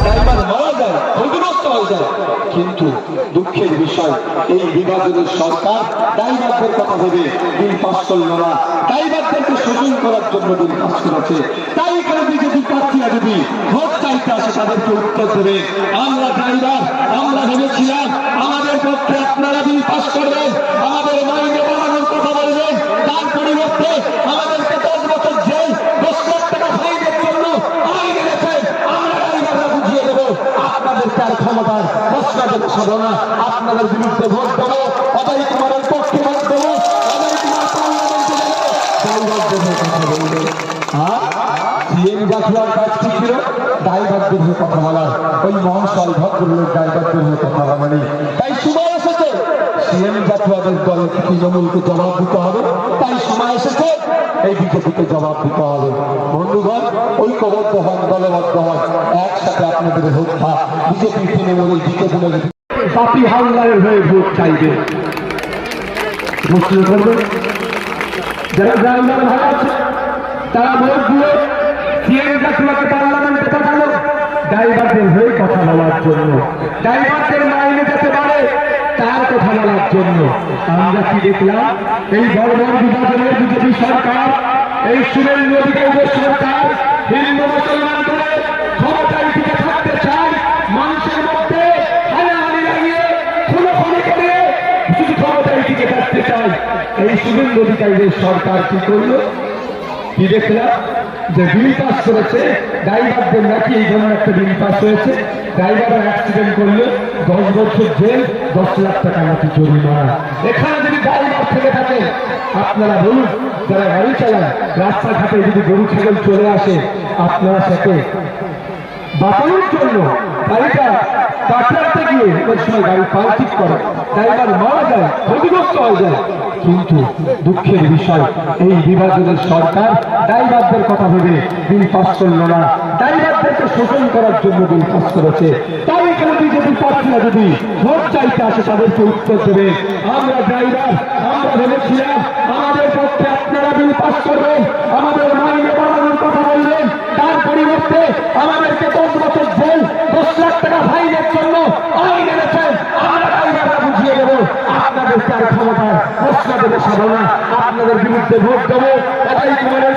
Driver মারা যায়, ক্ষতিগ্রস্ত হয়ে যায়, কিন্তু দুঃখের বিষয় এই বিভাজনের সরকার ড্রাইভারদের কথা ভেবে বিল পাস করল না, ড্রাইভারদেরকে শোষণ করার জন্য বিল পাস করেছে। তাই এখানে বিজেপি প্রার্থীরা যদি ভোট চাইতে আসে তাদেরকে উত্তর দেবে, আমরা ড্রাইভার, আমরা ভেবেছিলাম আমাদের পক্ষে আপনারা বিল পাস করবেন, আমাদের মাইনে বাড়ানোর কথা বলবেন, তার পরিবর্তে আমাদেরকে 10 বছর জেল, 10 লাখ টাকা ফাইনের জন্য আইন এনেছেন। আমরা ড্রাইভাররা বুঝিয়ে দেবো আপনাদেরকে আর ক্ষমতার প্রশ্নের সব না, আপনাদের বিরুদ্ধে ভোট দেবো, অজয় কুমারের পক্ষে ভোট দেবো, অজয় কুমার পার্লামেন্টে যাবে, ড্রাইভারদের হয়ে কথা বলবে। আর সিএম জাতীয় কাজ কি ছিল? ড্রাইভারদের হয়ে কথা বলার। ওই মহাশয় ভদ্রলোক ড্রাইভারদের হয়ে কথা বলেনি। তাই সময় এসেছে সিএম জাতীয়দের দলে তৃণমূলকে জবাব দিতে হবে, তাই সময় এসেছে এই বিজেপিকে জবাব দিতে হবে। বন্ধুগণ, ঐক্যবদ্ধ হন, দলবদ্ধ হন, একসাথে আপনাদের হত্যা বিজেপি তৃণমূলের দিকে তুলে পাপি হামলার হয়ে ভোট চাইবে, মুসলিম করবে। যারা ড্রাইভার ভালো আছে তারা ভোট দিয়ে সিএম জাতীয়কে পার্লামেন্টে পাঠালো ড্রাইভারদের হয়ে কথা বলার জন্য, ড্রাইভারদের মাইনে যাতে বাড়ে তার কথা বলার জন্য। আমরা কি দেখলাম? এই বড় বড় বিভাজনের বিজেপি সরকার, এই সুরেন্দ্র অধিকারীদের সরকার হিন্দু মুসলমান করে ক্ষমতায় টিকে থাকতে চায়, মানুষের মধ্যে হানাহানি লাগিয়ে খুনোখুনি করে শুধু ক্ষমতায় টিকে থাকতে চায়। এই সুরেন্দ্র অধিকারীদের সরকার কি করলো? কি দেখলাম? যে বিল পাস করেছে ড্রাইভারদের নাকি এই ধরনের একটা বিল পাস হয়েছে, ড্রাইভার অ্যাক্সিডেন্ট করলে 10 বছর জেল, 10 লাখ টাকা নাকি জরিমানা। এখানে যদি ড্রাইভার থেকে থাকে, আপনারা বলুন, যারা গাড়ি চালান রাস্তাঘাটে যদি গরু ছাগল চলে আসে, আপনারা সাথে বাঁচানোর জন্য গাড়িটা কাটাতে গিয়ে ওই সময় গাড়ি পাল্টিক করে, ড্রাইভার মারা যায়, ক্ষতিগ্রস্ত হয়ে যায়। কিন্তু দুঃখের বিষয় এই বিভাজনের সরকার ড্রাইভারদের কথা ভেবে বিল পাস করল না, ড্রাইভারদেরকে শোষণ করার জন্য বিল পাস করেছে। তাই এখানে বিজেপি প্রার্থীরা যদি ভোট চাইতে আসে তাদেরকে উত্তর দেবে, আমরা ড্রাইভার, আমরা ভেবেছিলাম আমাদের পক্ষে আপনারা বিল পাস করবেন, আমাদের মাইনে বাড়ানোর কথা বলবেন, তার পরিবর্তে আমাদেরকে 10 বছর জেল, 10 লাখ টাকা ফাইনের জন্য আইন এনেছেন। আমরা ড্রাইভাররা বুঝিয়ে দেবো আপনাদের তার ক্ষমতার প্রশ্ন দেবে সাধনা, আপনাদের বিরুদ্ধে ভোট দেবো, অজয় কুমারের